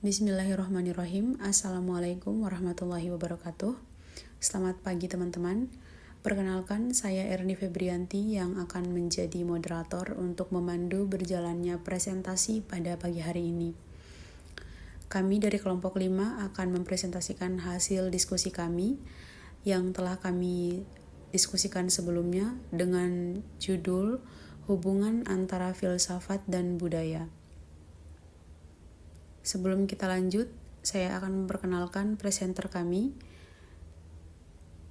Bismillahirrahmanirrahim. Assalamualaikum warahmatullahi wabarakatuh. Selamat pagi teman-teman. Perkenalkan, saya Erni Febrianti yang akan menjadi moderator untuk memandu berjalannya presentasi pada pagi hari ini. Kami dari kelompok 5 akan mempresentasikan hasil diskusi kami yang telah kami diskusikan sebelumnya dengan judul Hubungan Antara Filsafat dan Budaya. Sebelum kita lanjut, saya akan memperkenalkan presenter kami,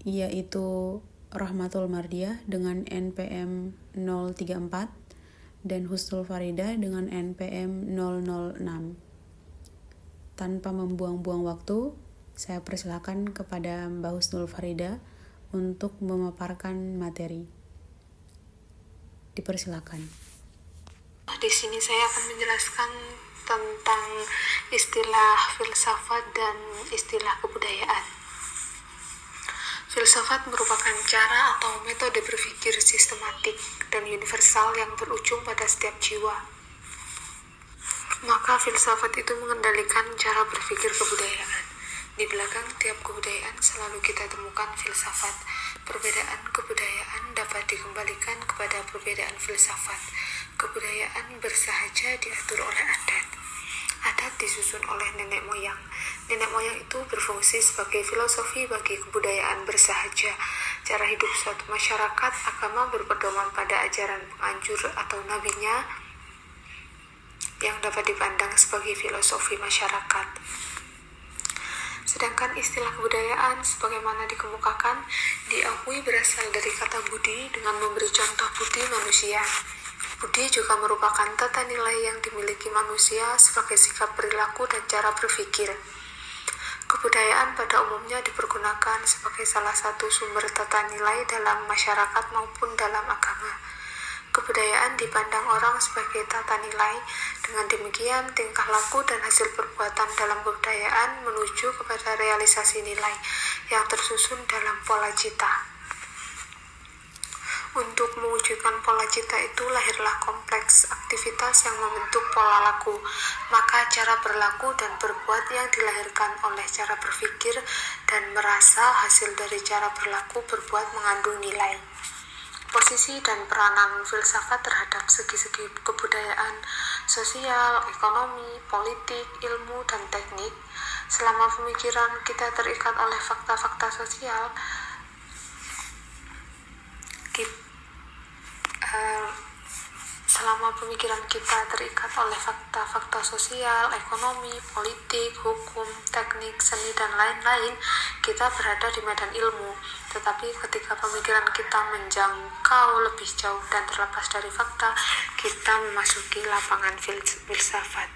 yaitu Rahmatul Mardiah dengan NPM 034 dan Husnul Farida dengan NPM 006. Tanpa membuang-buang waktu, saya persilakan kepada Mbak Husnul Farida untuk memaparkan materi. Dipersilakan. Di sini saya akan menjelaskan tentang istilah filsafat dan istilah kebudayaan. Filsafat merupakan cara atau metode berpikir sistematik dan universal yang berujung pada setiap jiwa. Maka filsafat itu mengendalikan cara berpikir kebudayaan. Di belakang tiap kebudayaan selalu kita temukan filsafat. Perbedaan kebudayaan dapat dikembalikan kepada perbedaan filsafat. Kebudayaan bersahaja diatur oleh adat. Adat disusun oleh nenek moyang. Nenek moyang itu berfungsi sebagai filosofi bagi kebudayaan bersahaja. Cara hidup suatu masyarakat, agama berpedoman pada ajaran penganjur atau nabinya yang dapat dipandang sebagai filosofi masyarakat. Sedangkan istilah kebudayaan sebagaimana dikemukakan diakui berasal dari kata budi dengan memberi contoh budi manusia. Budi juga merupakan tata nilai yang dimiliki manusia sebagai sikap perilaku dan cara berpikir. Kebudayaan pada umumnya dipergunakan sebagai salah satu sumber tata nilai dalam masyarakat maupun dalam agama. Kebudayaan dipandang orang sebagai tata nilai. Dengan demikian, tingkah laku dan hasil perbuatan dalam kebudayaan menuju kepada realisasi nilai yang tersusun dalam pola cita. Untuk mewujudkan pola cita itu lahirlah kompleks aktivitas yang membentuk pola laku. Maka cara berlaku dan berbuat yang dilahirkan oleh cara berpikir dan merasa hasil dari cara berlaku berbuat mengandung nilai. Posisi dan peranan filsafat terhadap segi-segi kebudayaan, sosial, ekonomi, politik, ilmu, dan teknik. Selama pemikiran kita terikat oleh fakta-fakta sosial, ekonomi, politik, hukum, teknik, seni, dan lain-lain, kita berada di medan ilmu. Tetapi ketika pemikiran kita menjangkau lebih jauh dan terlepas dari fakta, kita memasuki lapangan filsafat.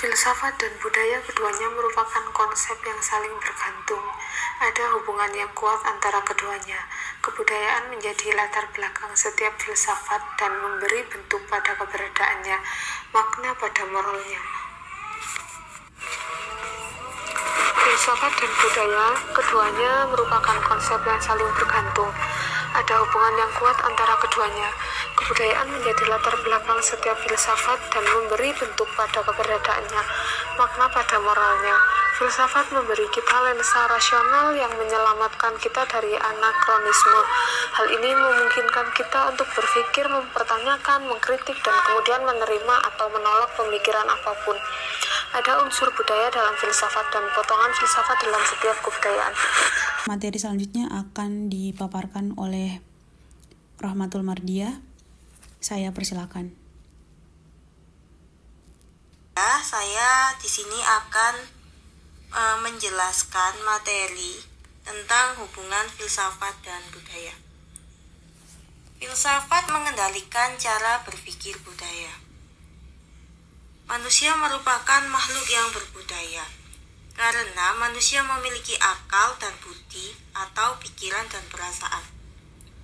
Filsafat dan budaya keduanya merupakan konsep yang saling bergantung. Ada hubungan yang kuat antara keduanya. Kebudayaan menjadi latar belakang setiap filsafat dan memberi bentuk pada keberadaannya, makna pada moralnya. Filsafat dan budaya keduanya merupakan konsep yang saling bergantung. Ada hubungan yang kuat antara keduanya. Kebudayaan menjadi latar belakang setiap filsafat dan memberi bentuk pada keberadaannya, makna pada moralnya. Filsafat memberi kita lensa rasional yang menyelamatkan kita dari anakronisme. Hal ini memungkinkan kita untuk berpikir, mempertanyakan, mengkritik, dan kemudian menerima atau menolak pemikiran apapun. Ada unsur budaya dalam filsafat dan potongan filsafat dalam setiap kebudayaan. Materi selanjutnya akan dipaparkan oleh Rahmatul Mardiah. Saya persilakan. Saya di sini akan menjelaskan materi tentang hubungan filsafat dan budaya. Filsafat mengendalikan cara berpikir budaya. Manusia merupakan makhluk yang berbudaya karena manusia memiliki akal dan budi atau pikiran dan perasaan.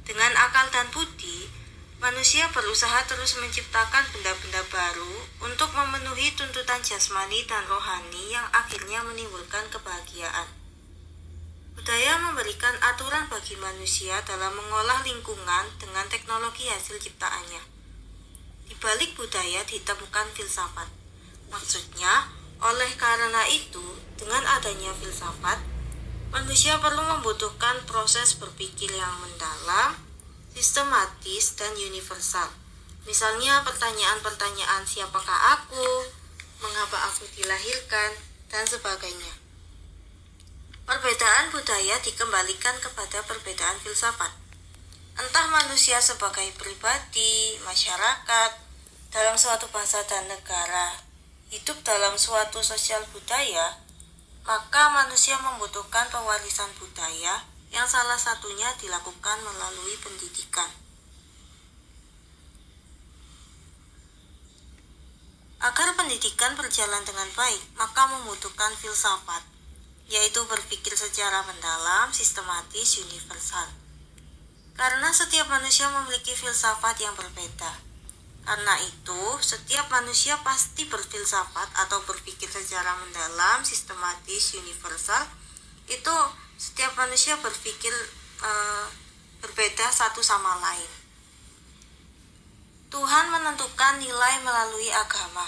Dengan akal dan budi, manusia berusaha terus menciptakan benda-benda baru untuk memenuhi tuntutan jasmani dan rohani yang akhirnya menimbulkan kebahagiaan. Budaya memberikan aturan bagi manusia dalam mengolah lingkungan dengan teknologi hasil ciptaannya. Di balik budaya ditemukan filsafat. Maksudnya, oleh karena itu, dengan adanya filsafat, manusia perlu membutuhkan proses berpikir yang mendalam, sistematis, dan universal. Misalnya pertanyaan-pertanyaan siapakah aku, mengapa aku dilahirkan, dan sebagainya. Perbedaan budaya dikembalikan kepada perbedaan filsafat. Entah manusia sebagai pribadi, masyarakat, dalam suatu bangsa dan negara, hidup dalam suatu sosial budaya, maka manusia membutuhkan pewarisan budaya yang salah satunya dilakukan melalui pendidikan. Agar pendidikan berjalan dengan baik, maka membutuhkan filsafat, yaitu berpikir secara mendalam, sistematis, universal. Karena setiap manusia memiliki filsafat yang berbeda. Karena itu, setiap manusia pasti berfilsafat atau berpikir secara mendalam, sistematis, universal. Itu setiap manusia berpikir berbeda satu sama lain. Tuhan menentukan nilai melalui agama.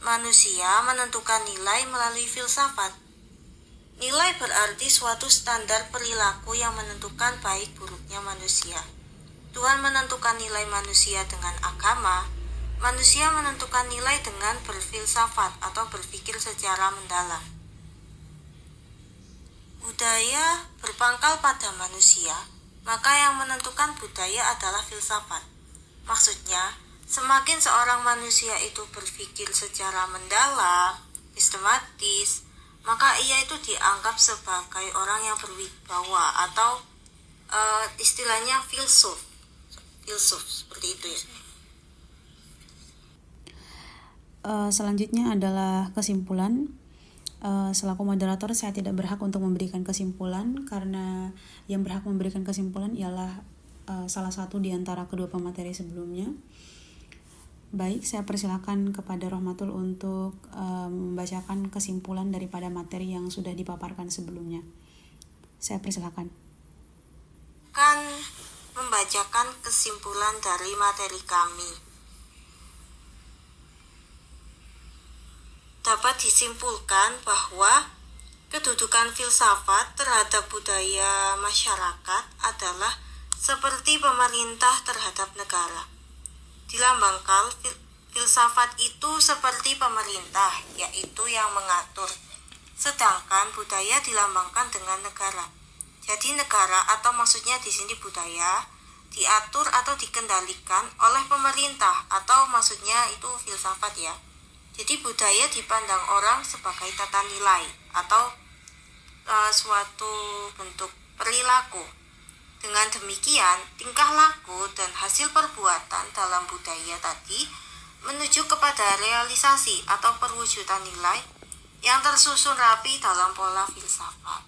Manusia menentukan nilai melalui filsafat. Nilai berarti suatu standar perilaku yang menentukan baik buruknya manusia. Tuhan menentukan nilai manusia dengan agama. Manusia menentukan nilai dengan berfilsafat atau berpikir secara mendalam. Budaya berpangkal pada manusia, maka yang menentukan budaya adalah filsafat. Maksudnya, semakin seorang manusia itu berpikir secara mendalam, sistematis, maka ia itu dianggap sebagai orang yang berwibawa atau istilahnya filsuf seperti itu ya. Selanjutnya adalah kesimpulan. Selaku moderator saya tidak berhak untuk memberikan kesimpulan karena yang berhak memberikan kesimpulan ialah salah satu di antara kedua pemateri sebelumnya. Baik, saya persilakan kepada Rohmatul untuk membacakan kesimpulan daripada materi yang sudah dipaparkan sebelumnya. Saya persilakan. Akan membacakan kesimpulan dari materi kami. Dapat disimpulkan bahwa kedudukan filsafat terhadap budaya masyarakat adalah seperti pemerintah terhadap negara. Dilambangkan, filsafat itu seperti pemerintah, yaitu yang mengatur. Sedangkan budaya dilambangkan dengan negara. Jadi negara atau maksudnya di sini budaya diatur atau dikendalikan oleh pemerintah atau maksudnya itu filsafat ya. Jadi budaya dipandang orang sebagai tata nilai atau suatu bentuk perilaku. Dengan demikian, tingkah laku dan hasil perbuatan dalam budaya tadi menuju kepada realisasi atau perwujudan nilai yang tersusun rapi dalam pola filsafat.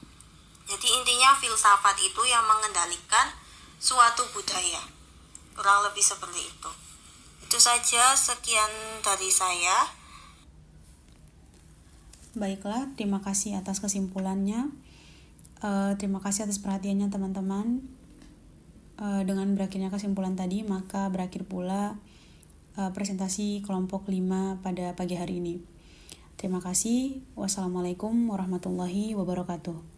Jadi intinya filsafat itu yang mengendalikan suatu budaya. Kurang lebih seperti itu. Itu saja, sekian dari saya. Baiklah, terima kasih atas kesimpulannya. Terima kasih atas perhatiannya teman-teman. Dengan berakhirnya kesimpulan tadi, maka berakhir pula presentasi kelompok 5 pada pagi hari ini. Terima kasih. Wassalamualaikum warahmatullahi wabarakatuh.